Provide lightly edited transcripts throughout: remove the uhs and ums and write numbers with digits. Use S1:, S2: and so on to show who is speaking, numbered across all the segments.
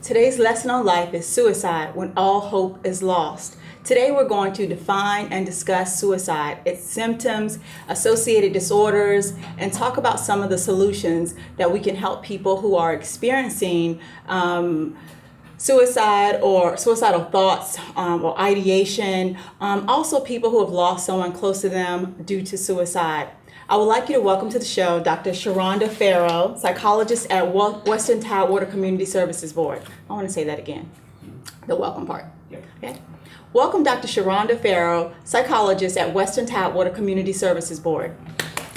S1: Today's lesson on life is suicide when all hope is lost. Today we're going to define and discuss suicide, its symptoms, associated disorders, and talk about some of the solutions that we can help people who are experiencing suicide or suicidal thoughts or ideation. Also people who have lost someone close to them due to suicide. I would like you to welcome to the show Dr. Sharonda Farrow, psychologist at Western Tidewater Community Services Board. I want to say that again, the welcome part. Okay. Welcome Dr. Sharonda Farrow, psychologist at Western Tidewater Community Services Board.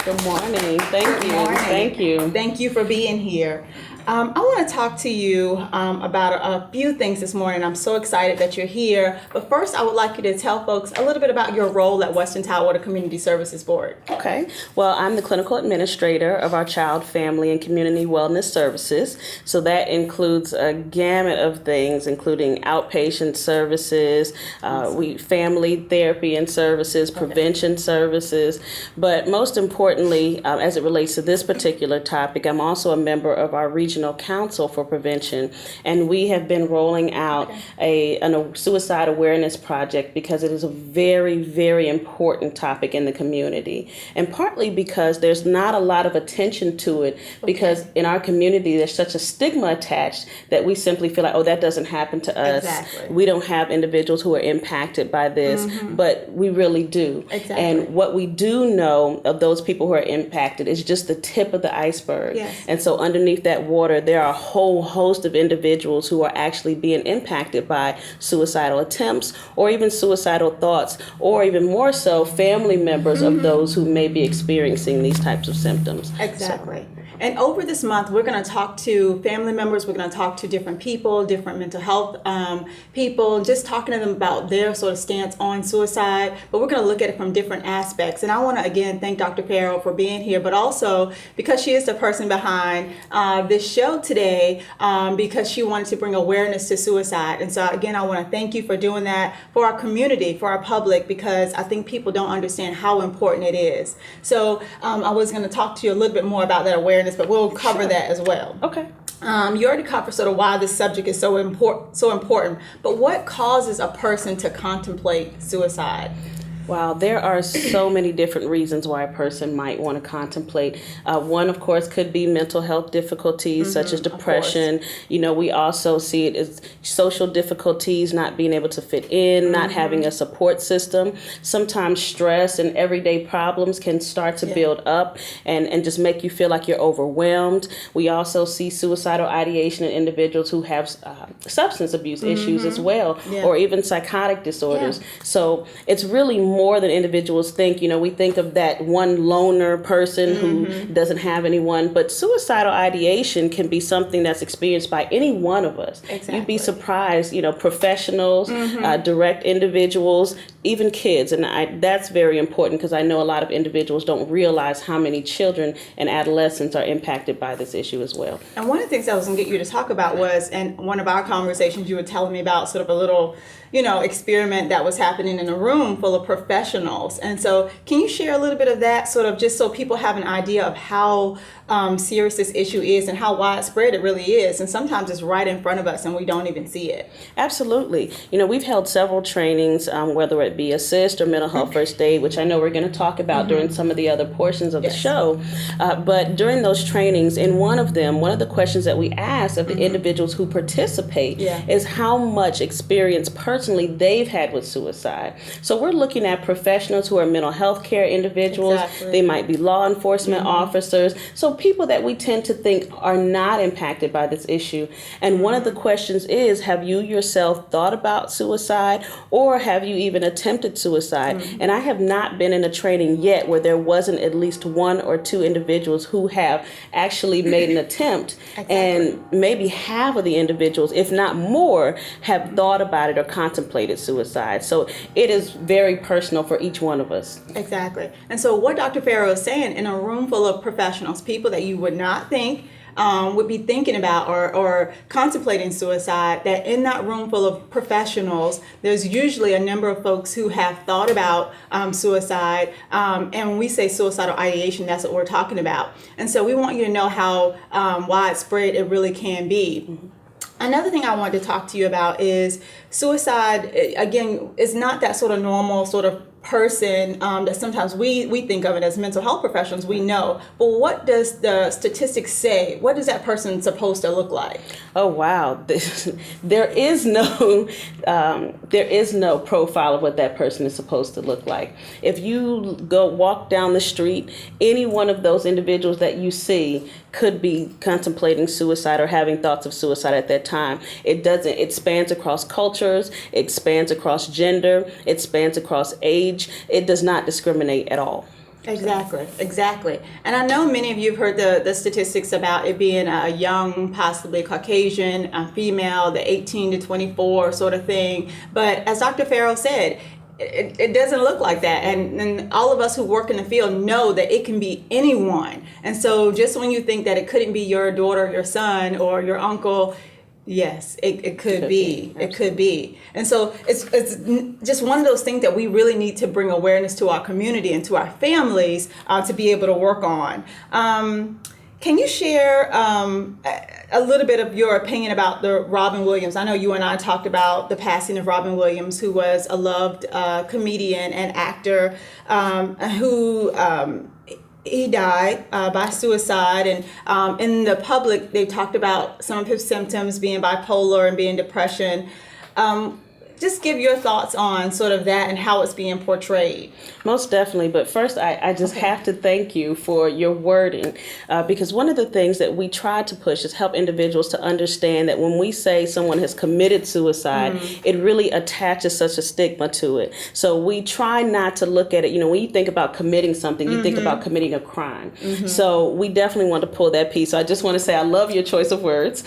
S2: Good morning. Thank you. Thank you.
S1: Thank you for being here. I want to talk to you about a few things this morning. I'm so excited that you're here. But first, I would like you to tell folks a little bit about your role at Western Tidewater Community Services Board.
S2: Okay. Well, I'm the clinical administrator of our Child, Family, and Community Wellness Services. So that includes a gamut of things, including outpatient services, family therapy and services, prevention services. But most importantly, as it relates to this particular topic, I'm also a member of our Regional Council for Prevention, and we have been rolling out a suicide awareness project because it is a very, very important topic in the community, and partly because there's not a lot of attention to it because in our community there's such a stigma attached that we simply feel like, oh, that doesn't happen to us.
S1: Exactly.
S2: We don't have individuals who are impacted by this, but we really do.
S1: Exactly.
S2: And what we do know of those people who are impacted is just the tip of the iceberg.
S1: Yes.
S2: And so underneath that water, there are a whole host of individuals who are actually being impacted by suicidal attempts or even suicidal thoughts, or even more so, family members of those who may be experiencing these types of symptoms.
S1: Exactly. And over this month, we're going to talk to family members. We're going to talk to different people, different mental health people, just talking to them about their sort of stance on suicide. But we're going to look at it from different aspects. And I want to, again, thank Dr. Farrow for being here, but also because she is the person behind this show today, because she wanted to bring awareness to suicide. And so, again, I want to thank you for doing that for our community, for our public, because I think people don't understand how important it is. So I was going to talk to you a little bit more about that awareness, but we'll cover that as well.
S2: Okay.
S1: You already covered sort of why this subject is so important, but what causes a person to contemplate suicide?
S2: Wow, there are so many different reasons why a person might want to contemplate. One, of course, could be mental health difficulties such as depression. You know, we also see it as social difficulties, not being able to fit in, not having a support system. Sometimes stress and everyday problems can start to build up and just make you feel like you're overwhelmed. We also see suicidal ideation in individuals who have substance abuse issues as well, or even psychotic disorders. So it's really more than individuals think. You know, we think of that one loner person who doesn't have anyone, but suicidal ideation can be something that's experienced by any one of us.
S1: Exactly.
S2: You'd be surprised, you know, professionals, direct individuals, even kids. And that's very important because I know a lot of individuals don't realize how many children and adolescents are impacted by this issue as well.
S1: And one of the things I was going to get you to talk about was, in one of our conversations, you were telling me about sort of a little, experiment that was happening in a room full of professionals. And so can you share a little bit of that, sort of just so people have an idea of how serious this issue is and how widespread it really is? And sometimes it's right in front of us and we don't even see it.
S2: Absolutely. You know, we've held several trainings, whether it be assist or mental health first aid, which I know we're going to talk about during some of the other portions of the show. But during those trainings, in one of them, one of the questions that we asked of the individuals who participate is how much experience personally they've had with suicide. So we're looking at professionals who are mental health care individuals.
S1: Exactly.
S2: They might be law enforcement officers. So people that we tend to think are not impacted by this issue. And one of the questions is, have you yourself thought about suicide, or have you even attempted suicide? And I have not been in a training yet where there wasn't at least one or two individuals who have actually made an attempt. And maybe half of the individuals, if not more, have thought about it or contemplated suicide. So it is very personal for each one of us.
S1: Exactly. And so what Dr. Farrow is saying, in a room full of professionals, people that you would not think would be thinking about or contemplating suicide, that in that room full of professionals, there's usually a number of folks who have thought about suicide. And when we say suicidal ideation, that's what we're talking about. And so we want you to know how widespread it really can be. Another thing I wanted to talk to you about is suicide. Again, is not that sort of normal sort of person that sometimes we think of it as mental health professionals. We know, but what does the statistics say? What is that person supposed to look like?
S2: Oh wow, there is no profile of what that person is supposed to look like. If you go walk down the street, any one of those individuals that you see could be contemplating suicide or having thoughts of suicide at that time. It spans across cultures, it spans across gender, it spans across age. It does not discriminate at all.
S1: Exactly. And I know many of you have heard the statistics about it being a young, possibly Caucasian, female, the 18 to 24 sort of thing. But as Dr. Farrell said, it doesn't look like that. And all of us who work in the field know that it can be anyone. And so just when you think that it couldn't be your daughter, your son, or your uncle, yes, it could be. It could be. And so it's just one of those things that we really need to bring awareness to our community and to our families to be able to work on. Can you share a little bit of your opinion about the Robin Williams? I know you and I talked about the passing of Robin Williams, who was a loved comedian and actor who he died by suicide. And in the public, they talked about some of his symptoms being bipolar and being depression. Just give your thoughts on sort of that and how it's being portrayed.
S2: Most definitely. But first, I just have to thank you for your wording, because one of the things that we try to push is help individuals to understand that when we say someone has committed suicide, it really attaches such a stigma to it. So we try not to look at it. You know, when you think about committing something, you think about committing a crime. So we definitely want to pull that piece. So I just want to say I love your choice of words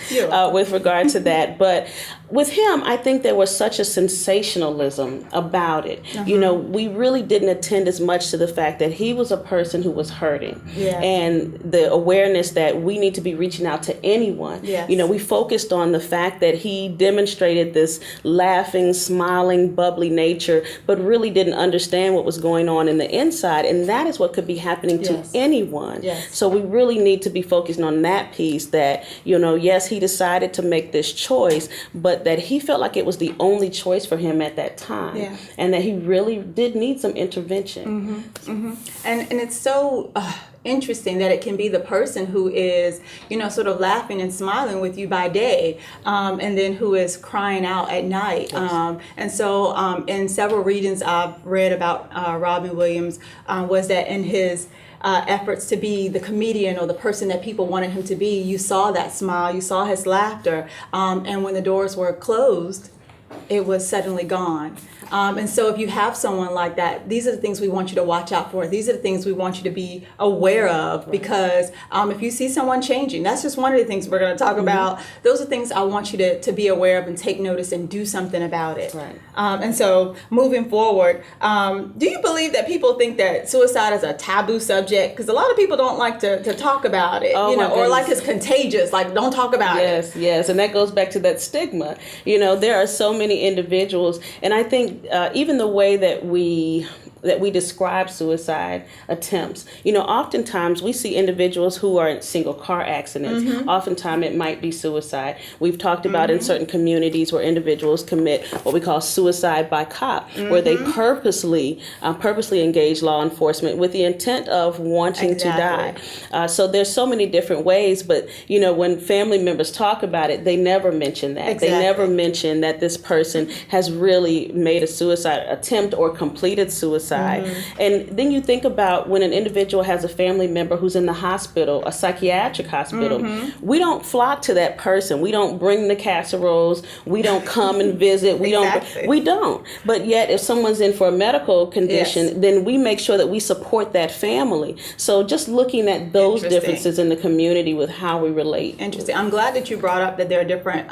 S2: with regard to that. But with him, I think there was such a sensationalism about it. You know, we really didn't attend as much to the fact that he was a person who was hurting, and the awareness that we need to be reaching out to anyone. You know, we focused on the fact that he demonstrated this laughing, smiling, bubbly nature, but really didn't understand what was going on in the inside, and that is what could be happening to anyone. So we really need to be focusing on that piece, that, you know, yes, he decided to make this choice, but that he felt like it was the only choice for him at that time, and that he really did need some intervention.
S1: And it's so interesting that it can be the person who is, you know, sort of laughing and smiling with you by day, and then who is crying out at night. And so in several readings I've read about Robin Williams was that in his efforts to be the comedian or the person that people wanted him to be, you saw that smile, you saw his laughter, and when the doors were closed, it was suddenly gone. And so if you have someone like that, these are the things we want you to watch out for. These are the things we want you to be aware of, because if you see someone changing, that's just one of the things we're going to talk about. Those are things I want you to be aware of and take notice and do something about it. And so moving forward, do you believe that people think that suicide is a taboo subject? Because a lot of people don't like to talk about it, you know, or like it's contagious, like don't talk about it.
S2: Yes, and that goes back to that stigma. You know, there are so many individuals, and I think even the way that we describe suicide attempts, you know, oftentimes we see individuals who are in single car accidents. Oftentimes it might be suicide. We've talked about in certain communities where individuals commit what we call suicide by cop, where they purposely engage law enforcement with the intent of wanting to die. So there's so many different ways, but, you know, when family members talk about it, they never mention that. They never mention that this person has really made a suicide attempt or completed suicide. And then you think about when an individual has a family member who's in the hospital, a psychiatric hospital, we don't flock to that person. We don't bring the casseroles. We don't come and visit. We don't. But yet if someone's in for a medical condition, then we make sure that we support that family. So just looking at those differences in the community with how we relate.
S1: Interesting. I'm glad that you brought up that there are different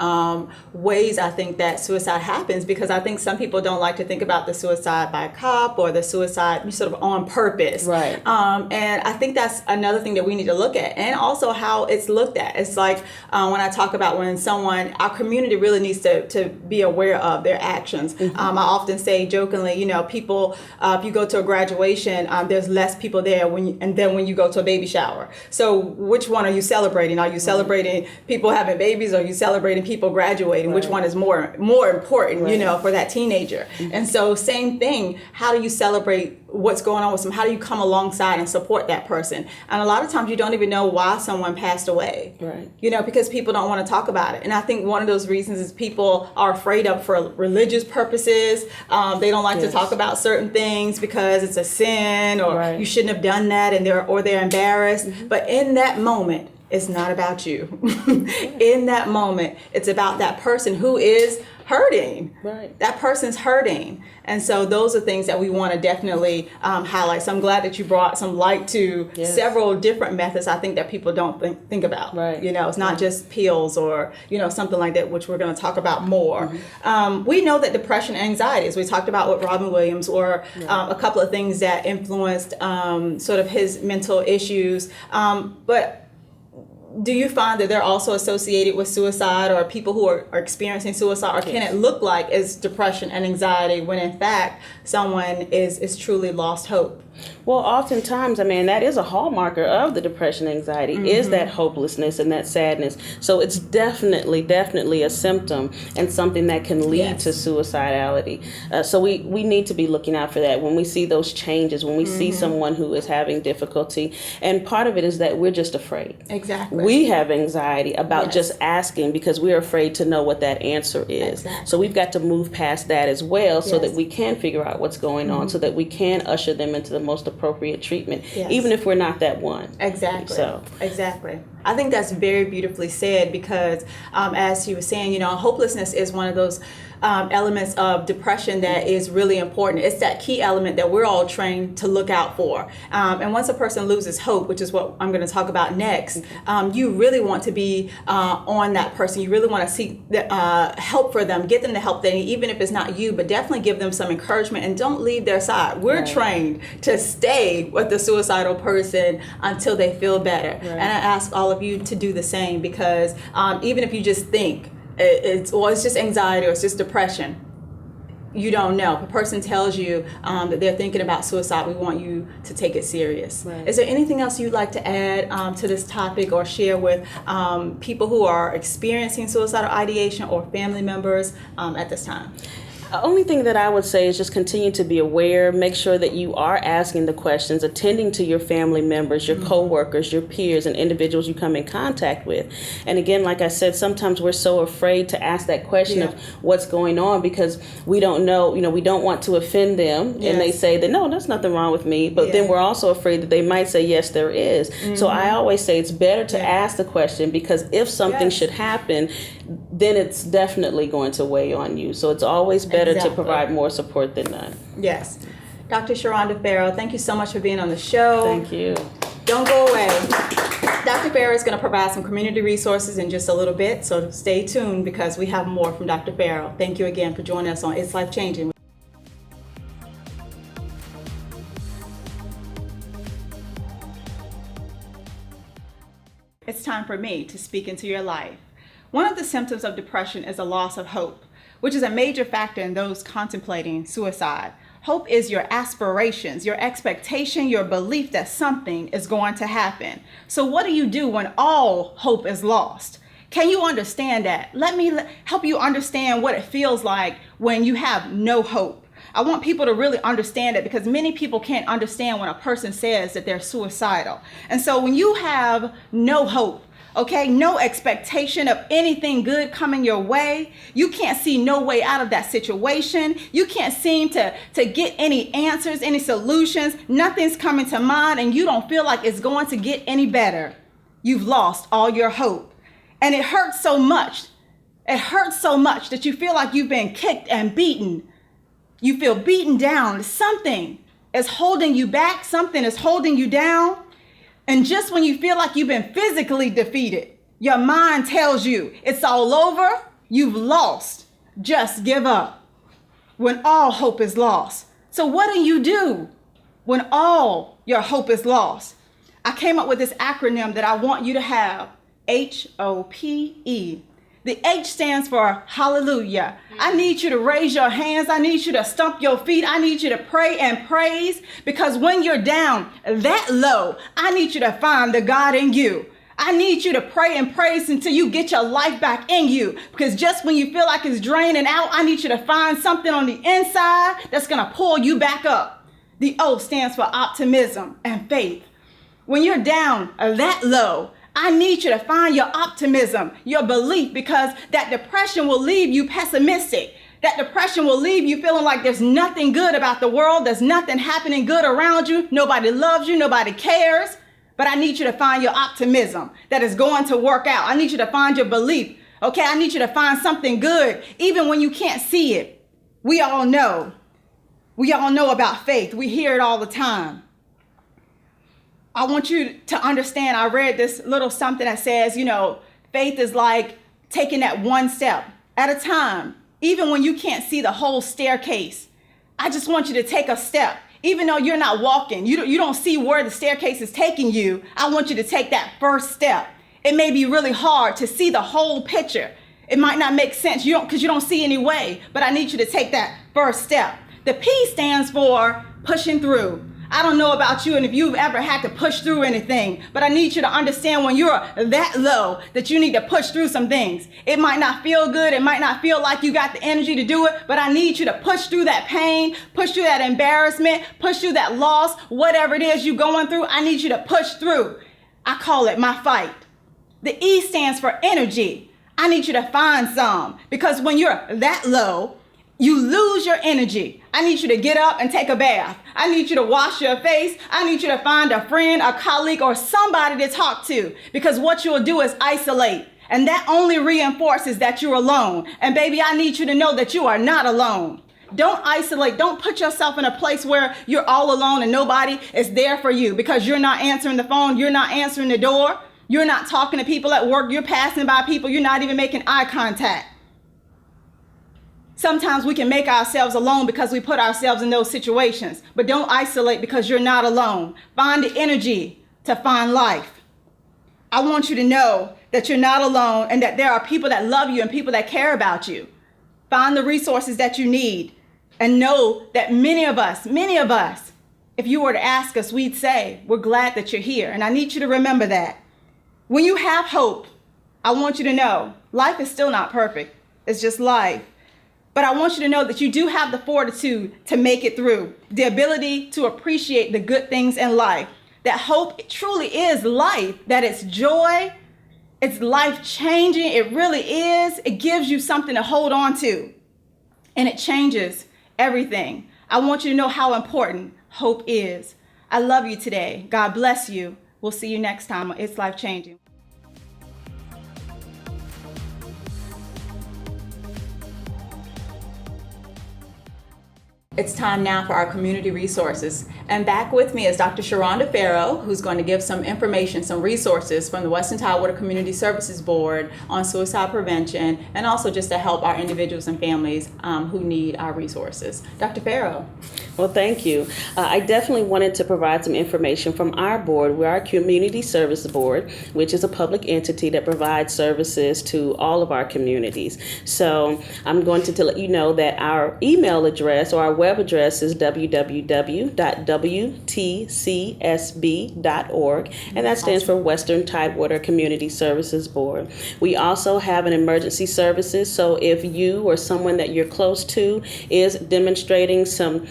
S1: ways I think that suicide happens, because I think some people don't like to think about the suicide by a cop or the suicide sort of on purpose.
S2: Right.
S1: And I think that's another thing that we need to look at, and also how it's looked at. It's like when I talk about when someone, our community really needs to be aware of their actions. I often say jokingly, people, if you go to a graduation, there's less people there and then when you go to a baby shower. So which one are you celebrating? Are you celebrating people having babies, or are you celebrating people graduating? Which one is more important, for that teenager? And so same thing, how do you celebrate what's going on with them? How do you come alongside and support that person? And a lot of times you don't even know why someone passed away,
S2: right?
S1: Because people don't want to talk about it. And I think one of those reasons is people are afraid of for religious purposes. They don't like to talk about certain things because it's a sin, or you shouldn't have done that, and they're embarrassed. But in that moment, it's not about you. In that moment, it's about that person who is hurting.
S2: Right.
S1: That person's hurting. And so those are things that we want to definitely highlight. So I'm glad that you brought some light to several different methods I think that people don't think about.
S2: Right.
S1: It's not just pills or, something like that, which we're going to talk about more. We know that depression and anxiety, as we talked about with Robin Williams, or a couple of things that influenced sort of his mental issues. But do you find that they're also associated with suicide, or people who are experiencing suicide, or can it look like it's depression and anxiety when in fact someone is truly lost hope?
S2: Well, oftentimes, that is a hallmarker of the depression, anxiety, is that hopelessness and that sadness. So it's definitely a symptom and something that can lead to suicidality. So we need to be looking out for that when we see those changes, when we see someone who is having difficulty. And part of it is that we're just afraid.
S1: Exactly.
S2: We have anxiety about just asking because we're afraid to know what that answer is.
S1: Exactly.
S2: So we've got to move past that as well, so that we can figure out what's going on, so that we can usher them into the most appropriate treatment, even if we're not that one.
S1: Exactly.
S2: So
S1: exactly. I think that's very beautifully said, because as you were saying, hopelessness is one of those elements of depression that is really important. It's that key element that we're all trained to look out for. And once a person loses hope, which is what I'm going to talk about next, you really want to be on that person. You really want to seek help for them, get them the help they need, even if it's not you, but definitely give them some encouragement and don't leave their side. We're trained to stay with the suicidal person until they feel better. And I ask all of you to do the same, because even if you just think it's just anxiety or it's just depression, you don't know. If a person tells you that they're thinking about suicide, we want you to take it serious. Is there anything else you'd like to add to this topic, or share with people who are experiencing suicidal ideation or family members at this time?
S2: The only thing that I would say is just continue to be aware, make sure that you are asking the questions, attending to your family members, your coworkers, your peers, and individuals you come in contact with. And again, like I said, sometimes we're so afraid to ask that question of what's going on, because we don't know, we don't want to offend them. And they say that, no, there's nothing wrong with me. But then we're also afraid that they might say, yes, there is. So I always say it's better to ask the question, because if something should happen, then it's definitely going to weigh on you. So it's always better to provide more support than none.
S1: Yes. Dr. Sharonda Farrell, thank you so much for being on the show.
S2: Thank you.
S1: Don't go away. Dr. Farrell is going to provide some community resources in just a little bit, so stay tuned, because we have more from Dr. Farrell. Thank you again for joining us on It's Life Changing. It's time for me to speak into your life. One of the symptoms of depression is a loss of hope, which is a major factor in those contemplating suicide. Hope is your aspirations, your expectation, your belief that something is going to happen. So what do you do when all hope is lost? Can you understand that? Let me help you understand what it feels like when you have no hope. I want people to really understand it, because many people can't understand when a person says that they're suicidal. And so when you have no hope, no expectation of anything good coming your way, you can't see no way out of that situation, you can't seem to get any answers, any solutions, nothing's coming to mind, and you don't feel like it's going to get any better. You've lost all your hope. And it hurts so much. It hurts so much that you feel like you've been kicked and beaten. You feel beaten down. Something is holding you back. Something is holding you down. And just when you feel like you've been physically defeated, your mind tells you it's all over, you've lost. Just give up. When all hope is lost, So what do when all your hope is lost? I came up with this acronym that I want you to have. HOPE. The H stands for hallelujah. I need you to raise your hands. I need you to stomp your feet. I need you to pray and praise, because when you're down that low, I need you to find the God in you. I need you to pray and praise until you get your life back in you, because just when you feel like it's draining out, I need you to find something on the inside that's going to pull you back up. The O stands for optimism and faith. When you're down that low, I need you to find your optimism, your belief, because that depression will leave you pessimistic. That depression will leave you feeling like there's nothing good about the world. There's nothing happening good around you. Nobody loves you. Nobody cares. But I need you to find your optimism that is going to work out. I need you to find your belief. Okay, I need you to find something good, even when you can't see it. We all know. We all know about faith. We hear it all the time. I want you to understand, I read this little something that says, faith is like taking that one step at a time, even when you can't see the whole staircase. I just want you to take a step. Even though you're not walking, you don't see where the staircase is taking you, I want you to take that first step. It may be really hard to see the whole picture. It might not make sense because you don't see any way, but I need you to take that first step. The P stands for pushing through. I don't know about you and if you've ever had to push through anything, but I need you to understand when you're that low that you need to push through some things. It might not feel good. It might not feel like you got the energy to do it, but I need you to push through that pain, push through that embarrassment, push through that loss, whatever it is you're going through. I need you to push through. I call it my fight. The E stands for energy. I need you to find some, because when you're that low, you lose your energy. I need you to get up and take a bath. I need you to wash your face. I need you to find a friend, a colleague, or somebody to talk to, because what you'll do is isolate. And that only reinforces that you're alone. And baby, I need you to know that you are not alone. Don't isolate. Don't put yourself in a place where you're all alone and nobody is there for you, because you're not answering the phone. You're not answering the door. You're not talking to people at work. You're passing by people. You're not even making eye contact. Sometimes we can make ourselves alone because we put ourselves in those situations. But don't isolate, because you're not alone. Find the energy to find life. I want you to know that you're not alone and that there are people that love you and people that care about you. Find the resources that you need and know that many of us, if you were to ask us, we'd say, we're glad that you're here. And I need you to remember that. When you have hope, I want you to know life is still not perfect. It's just life. But I want you to know that you do have the fortitude to make it through, the ability to appreciate the good things in life, that hope truly is life, that it's joy, it's life-changing, it really is. It gives you something to hold on to, and it changes everything. I want you to know how important hope is. I love you today. God bless you. We'll see you next time on It's Life-Changing. It's time now for our community resources. And back with me is Dr. Sharonda Farrow, who's going to give some information, some resources from the Western Tidewater Community Services Board on suicide prevention, and also just to help our individuals and families who need our resources. Dr. Farrow.
S2: Well, thank you. I definitely wanted to provide some information from our board. We're our Community Service Board, which is a public entity that provides services to all of our communities. So I'm going to let you know that our email address or our web address is www.wtcsb.org, and that stands for Western Tidewater Community Services Board. We also have an emergency services, so if you or someone that you're close to is demonstrating some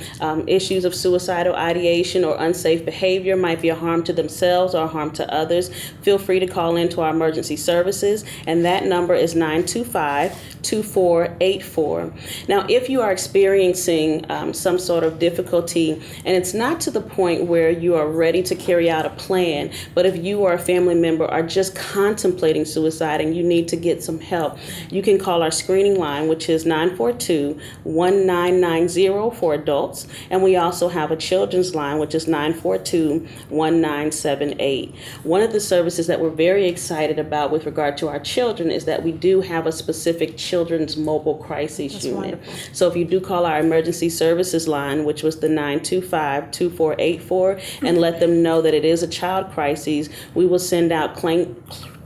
S2: issues of suicidal ideation or unsafe behavior, might be a harm to themselves or a harm to others, feel free to call into our emergency services, and that number is 925-2484. Now, if you are experiencing some sort of difficulty, and it's not to the point where you are ready to carry out a plan, but if you or a family member are just contemplating suicide and you need to get some help, you can call our screening line, which is 942-1990 for adults, and we also have a children's line, which is 942-1978. One of the services that we're very excited about with regard to our children is that we do have a specific children's mobile crisis unit. Wonderful. So if you do call our emergency service services line, which was the 925-2484, and let them know that it is a child crisis. We will send out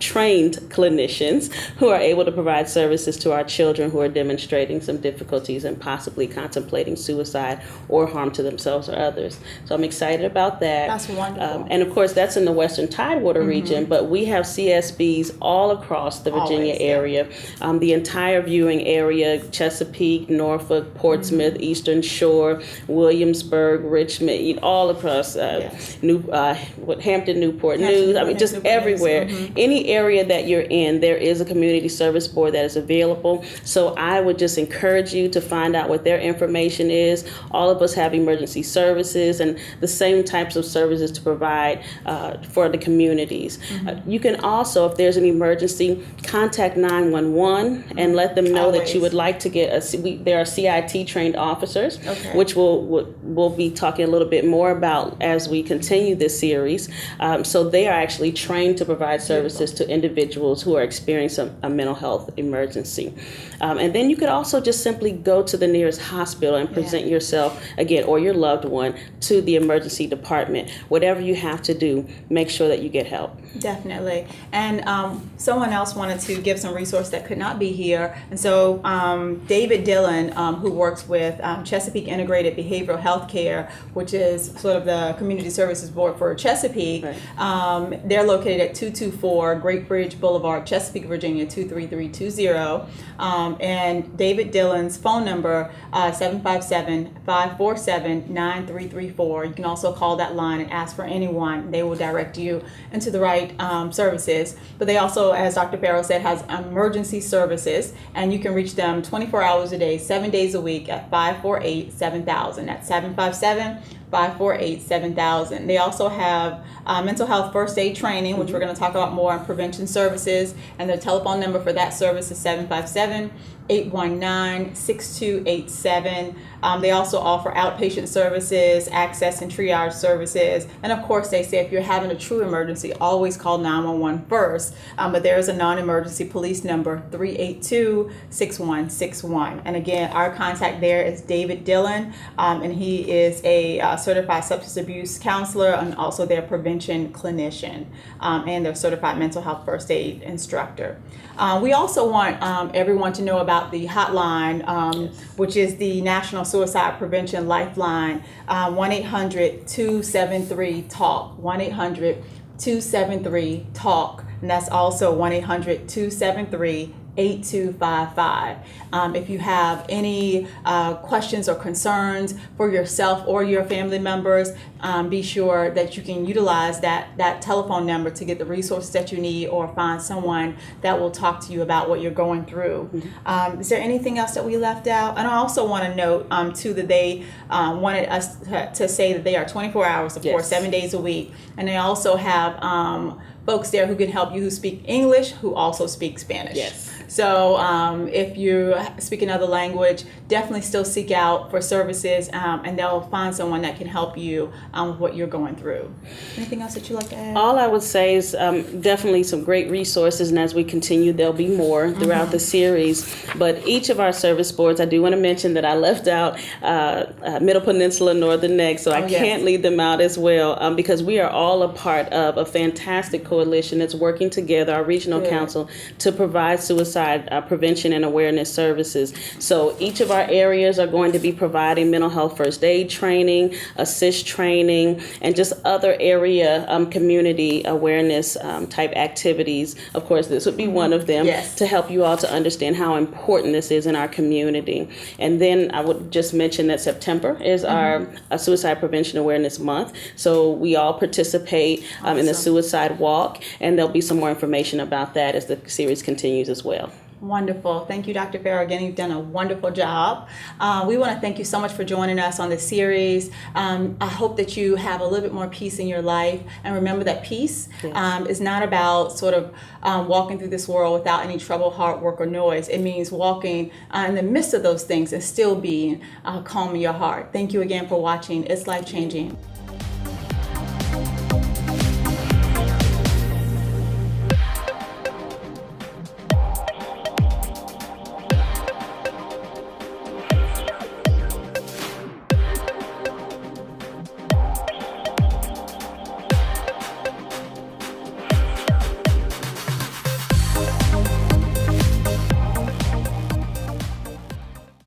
S2: trained clinicians who are able to provide services to our children who are demonstrating some difficulties and possibly contemplating suicide or harm to themselves or others. So I'm excited about that.
S1: That's wonderful.
S2: And of course, that's in the Western Tidewater region, but we have CSBs all across the Virginia area, the entire viewing area, Chesapeake, Norfolk, Portsmouth, Eastern Shore, Williamsburg, Richmond, all across Hampton, Newport News, just everywhere. Any area that you're in, there is a community service board that is available. So I would just encourage you to find out what their information is. All of us have emergency services and the same types of services to provide for the communities. You can also, if there's an emergency, contact 911 and let them know that you would like to get there are CIT trained officers, which we'll be talking a little bit more about as we continue this series. So they are actually trained to provide services to individuals who are experiencing a mental health emergency. And then you could also just simply go to the nearest hospital and present yourself, again, or your loved one, to the emergency department. Whatever you have to do, make sure that you get help.
S1: Definitely. And someone else wanted to give some resource that could not be here. And so David Dillon, who works with Chesapeake Integrated Behavioral Health Care, which is sort of the community services board for Chesapeake, they're located at 224 Great Bridge Boulevard, Chesapeake, Virginia, 23320. And David Dillon's phone number, 757-547-9334. You can also call that line and ask for anyone. They will direct you into the right services. But they also, as Dr. Farrow said, has emergency services, and you can reach them 24 hours a day, 7 days a week at 548-7000. That's 757-548-7000. They also have mental health first aid training, which we're going to talk about more, on prevention services, and their telephone number for that service is 757-819-6287. They also offer outpatient services, access and triage services, and of course they say if you're having a true emergency, always call 911 first, but there is a non-emergency police number, 382-6161. And again, our contact there is David Dillon, and he is a certified substance abuse counselor and also their prevention clinician, and their certified mental health first aid instructor. We also want everyone to know about the hotline, which is the National Suicide Prevention Lifeline, 1-800-273-TALK, 1-800-273-TALK, and that's also 1-800-273-8255. If you have any questions or concerns for yourself or your family members, be sure that you can utilize that telephone number to get the resources that you need or find someone that will talk to you about what you're going through. Is there anything else that we left out? And I also want to note too that they wanted us to say that they are 24 hours, of course, 7 days a week, and they also have folks there who can help you who speak English, who also speak Spanish.
S2: Yes.
S1: So if you speak another language, definitely still seek out for services, and they'll find someone that can help you with what you're going through. Anything else that you'd like to add?
S2: All I would say is definitely some great resources, and as we continue, there'll be more throughout the series. But each of our service boards, I do want to mention that I left out Middle Peninsula, Northern Neck, so I can't leave them out as well, because we are all a part of a fantastic coalition that's working together, our regional council, to provide suicide prevention and awareness services. So each of our areas are going to be providing mental health first aid training, assist training, and just other area community awareness type activities. Of course, this would be one of them to help you all to understand how important this is in our community. And then I would just mention that September is our Suicide Prevention Awareness Month. So we all participate in the Suicide Walk, and there'll be some more information about that as the series continues as well.
S1: Wonderful. Thank you, Dr. Farrow. Again, you've done a wonderful job. We want to thank you so much for joining us on this series. I hope that you have a little bit more peace in your life. And remember that peace is not about sort of walking through this world without any trouble, hard work, or noise. It means walking in the midst of those things and still being calm in your heart. Thank you again for watching. It's life-changing.